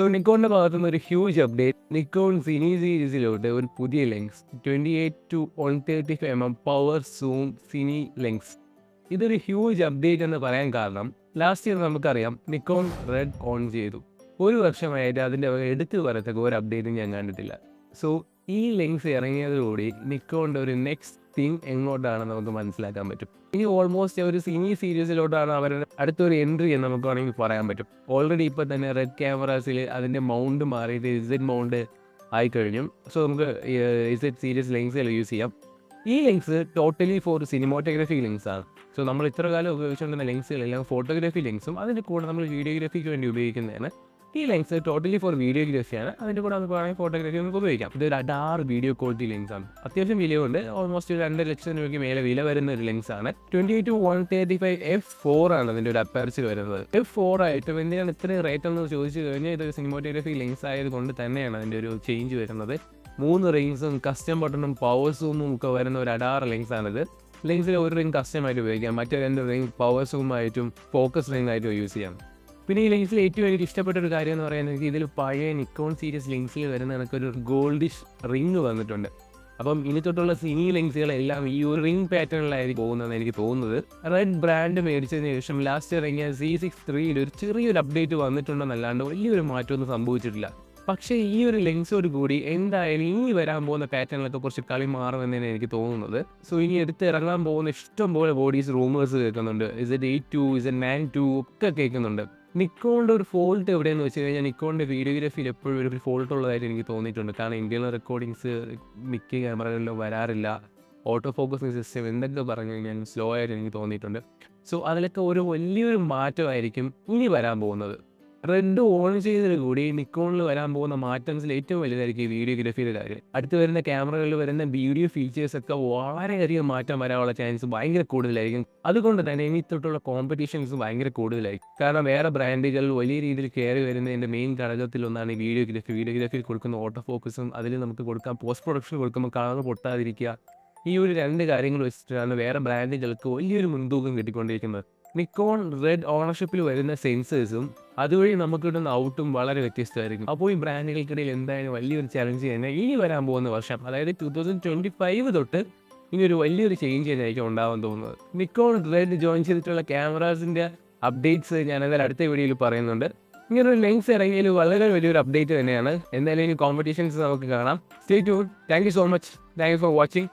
നിക്കോണിന്റെ ഭാഗത്തുനിന്ന് ഒരു huge update. Nikon cine സീരീസിലോട്ട് ഒരു പുതിയ lens 28-135 mm power zoom cine lens. ഇതൊരു ഹ്യൂജ് അപ്ഡേറ്റ് എന്ന് പറയാൻ കാരണം ലാസ്റ്റ് ഇയർ നമുക്കറിയാം നിക്കോൺ റെഡ് ഓൺ ചെയ്തു. ഒരു വർഷമായിട്ട് അതിൻ്റെ എടുത്തു പറയത്തക്ക ഒരു അപ്ഡേറ്റും ഞാൻ കണ്ടിട്ടില്ല. ഈ ലെൻസ് ഇറങ്ങിയതോടുകൂടി നിക്കോണിൻ്റെ ഒരു നെക്സ്റ്റ് തിങ് എങ്ങോട്ടാണ് നമുക്ക് മനസ്സിലാക്കാൻ പറ്റും. ഇനി ഓൾമോസ്റ്റ് ഒരു സിനി സീരീസിലോട്ടാണ് അവരുടെ അടുത്തൊരു എൻട്രി എന്ന് നമുക്ക് വേണമെങ്കിൽ പറയാൻ പറ്റും. ഓൾറെഡി ഇപ്പോൾ തന്നെ റെഡ് ക്യാമറാസിൽ അതിൻ്റെ മൗണ്ട് മാറിയിട്ട് ഇസഡ് മൗണ്ട് ആയിക്കഴിഞ്ഞു. നമുക്ക് ഇസഡ് സീരീസ് ലെൻസുകൾ യൂസ് ചെയ്യാം. ഈ ലെൻസ് ടോട്ടലി ഫോർ സിനിമോട്ടോഗ്രാഫി ലെൻസാണ്. നമ്മൾ ഇത്ര കാലം ഉപയോഗിച്ചുകൊണ്ടിരുന്ന ലെൻസുകളെല്ലാം ഫോട്ടോഗ്രാഫി ലെൻസും അതിൻ്റെ കൂടെ നമ്മൾ വീഡിയോഗ്രാഫിക്ക് വേണ്ടി ഉപയോഗിക്കുന്നതാണ്. ഈ ലെൻസ് ടോട്ടലി ഫോർ വീഡിയോഗ്രാഫിയാണ്. അതിൻ്റെ കൂടെ നമുക്ക് വേണമെങ്കിൽ ഫോട്ടോഗ്രാഫി നമുക്ക് ഉപയോഗിക്കാം. ഇതൊരു അഡാറ് വീഡിയോ ക്വാളിറ്റി ലെൻസാണ്. അത്യാവശ്യം വിലയുണ്ട്. ഓൾമോസ്റ്റ് 2 ലക്ഷം രൂപയ്ക്ക് മേലെ വില വരുന്ന ഒരു ലെൻസാണ്. 28-135 f4 ആണ് അതിൻ്റെ ഒരു അപ്പേർച്ചർ വരുന്നത്. f4 ആയിട്ടും എന്തിനാണ് ഇത്രയും റേറ്റ് എന്ന് ചോദിച്ചു കഴിഞ്ഞാൽ ഇതൊരു സിനിമോട്ടോഗ്രാഫി ലെൻസ് ആയതുകൊണ്ട് തന്നെയാണ് അതിൻ്റെ ഒരു ചേഞ്ച് വരുന്നത്. 3 റിങ്സും കസ്റ്റം ബട്ടണും പവർ സൂമും ഒക്കെ വരുന്ന ഒരു അഡാറ് ലെൻസാണിത്. ലെൻസിൽ ഒരു റിങ് കസ്റ്റമായിട്ട് ഉപയോഗിക്കാം, മറ്റേ 2 റിങ് പവർ സൂമായിട്ടും ഫോക്കസ് റിങ് ആയിട്ടും യൂസ് ചെയ്യാം. പിന്നെ ഈ ലെൻസിൽ ഏറ്റവും എനിക്ക് ഇഷ്ടപ്പെട്ട ഒരു കാര്യം എന്ന് പറയുന്നത് ഇതിൽ പഴയ നിക്കോൺ സീരീസ് ലെൻസിൽ വരുന്ന കണക്കൊരു ഗോൾഡിഷ് റിങ് വന്നിട്ടുണ്ട്. അപ്പം ഇനി തൊട്ടുള്ള സിനി ലെൻസുകളെല്ലാം ഈ ഒരു റിങ് പാറ്റേണിലായിരിക്കും പോകുന്നതെന്ന് എനിക്ക് തോന്നുന്നത്. റെഡ് ബ്രാൻഡ് മേടിച്ചതിന് ശേഷം ലാസ്റ്റ് ഇറങ്ങിയ C6-3 ഒരു ചെറിയൊരു അപ്ഡേറ്റ് വന്നിട്ടുണ്ടെന്നല്ലാണ്ട് വലിയൊരു മാറ്റമൊന്നും സംഭവിച്ചിട്ടില്ല. പക്ഷേ ഈ ഒരു ലെൻസോട് കൂടി എന്തായാലും ഇനി വരാൻ പോകുന്ന പാറ്റേണിലൊക്കെ കുറച്ച് കളി മാറുമെന്നാണ് എനിക്ക് തോന്നുന്നത്. ഇനി എടുത്ത് ഇറങ്ങാൻ പോകുന്ന ഇഷ്ടംപോലെ ബോഡീസ് റൂമേഴ്സ് കേൾക്കുന്നുണ്ട്. Z8-2, Z9-2 ഒക്കെ കേൾക്കുന്നുണ്ട്. നിക്കോണിൻ്റെ ഒരു ഫോൾട്ട് എവിടെയെന്ന് വെച്ച് കഴിഞ്ഞാൽ നിക്കോണിൻ്റെ വീഡിയോഗ്രാഫിയിൽ എപ്പോഴും ഒരു ഫോൾട്ട് ഉള്ളതായിട്ട് എനിക്ക് തോന്നിയിട്ടുണ്ട്. കാരണം ഇന്ത്യയിലെ റെക്കോർഡിങ്സ് മിക്ക ക്യാമറകളിലും വരാറില്ല. ഓട്ടോ ഫോക്കസിങ് സിസ്റ്റം എന്തൊക്കെ പറഞ്ഞു കഴിഞ്ഞാൽ സ്ലോ ആയിട്ട് എനിക്ക് തോന്നിയിട്ടുണ്ട്. അതിലൊക്കെ ഒരു വലിയൊരു മാറ്റമായിരിക്കും ഇനി വരാൻ പോകുന്നത്. റെഡ് ഓൺ ചെയ്തതിൽ കൂടി നിക്കോണിൽ വരാൻ പോകുന്ന മാറ്റംസിൽ ഏറ്റവും വലുതായിരിക്കും ഈ വീഡിയോഗ്രാഫിയുടെ കാര്യം. അടുത്ത് വരുന്ന ക്യാമറകളിൽ വരുന്ന വീഡിയോ ഫീച്ചേഴ്സൊക്കെ വളരെയധികം മാറ്റം വരാനുള്ള ചാൻസ് ഭയങ്കര കൂടുതലായിരിക്കും. അതുകൊണ്ട് തന്നെ ഇനി തൊട്ടുള്ള കോമ്പറ്റീഷൻസ് ഭയങ്കര കൂടുതലായിരിക്കും. കാരണം വേറെ ബ്രാൻഡുകൾ വലിയ രീതിയിൽ കയറി വരുന്നതിൻ്റെ മെയിൻ ഘടകത്തിലൊന്നാണ് ഈ വീഡിയോഗ്രാഫി. വീഡിയോഗ്രാഫിയിൽ കൊടുക്കുന്ന ഓട്ടോ ഫോക്കസും അതിൽ നമുക്ക് കൊടുക്കാം പോസ്റ്റ് പ്രൊഡക്ഷൻ കൊടുക്കുമ്പോൾ കളർ പൊട്ടാതിരിക്കുക. ഈ ഒരു 2 കാര്യങ്ങൾ വെച്ചിട്ടാണ് വേറെ ബ്രാൻഡുകൾക്ക് വലിയൊരു മുൻതൂക്കം കിട്ടിക്കൊണ്ടിരിക്കുന്നത്. നിക്കോൺ റെഡ് ഓണർഷിപ്പിൽ വരുന്ന സെൻസേഴ്സും അതുവഴി നമുക്ക് കിട്ടുന്ന ഔട്ടും വളരെ വ്യത്യസ്തമായിരിക്കും. അപ്പോൾ ഈ ബ്രാൻഡുകൾക്കിടയിൽ എന്തായാലും വലിയൊരു ചലഞ്ച് തന്നെ ഇനി വരാൻ പോകുന്ന വർഷം, അതായത് 2025 തൊട്ട് ഇനി ഒരു വലിയൊരു ചേഞ്ച് തന്നെയായിരിക്കും ഉണ്ടാവാൻ തോന്നുന്നത്. നിക്കോൺ റെഡ് ജോയിൻ ചെയ്തിട്ടുള്ള ക്യാമറാസിൻ്റെ അപ്ഡേറ്റ്സ് ഞാനതായത് അടുത്ത വീഡിയോയിൽ പറയുന്നുണ്ട്. ഇങ്ങനൊരു ലെൻസ് ഇറങ്ങിയതിൽ വളരെ വലിയൊരു അപ്ഡേറ്റ് തന്നെയാണ്. എന്തായാലും ഇനി കോമ്പറ്റീഷൻസ് നമുക്ക് കാണാം. Stay tune. Thank you so much. Thank you for watching.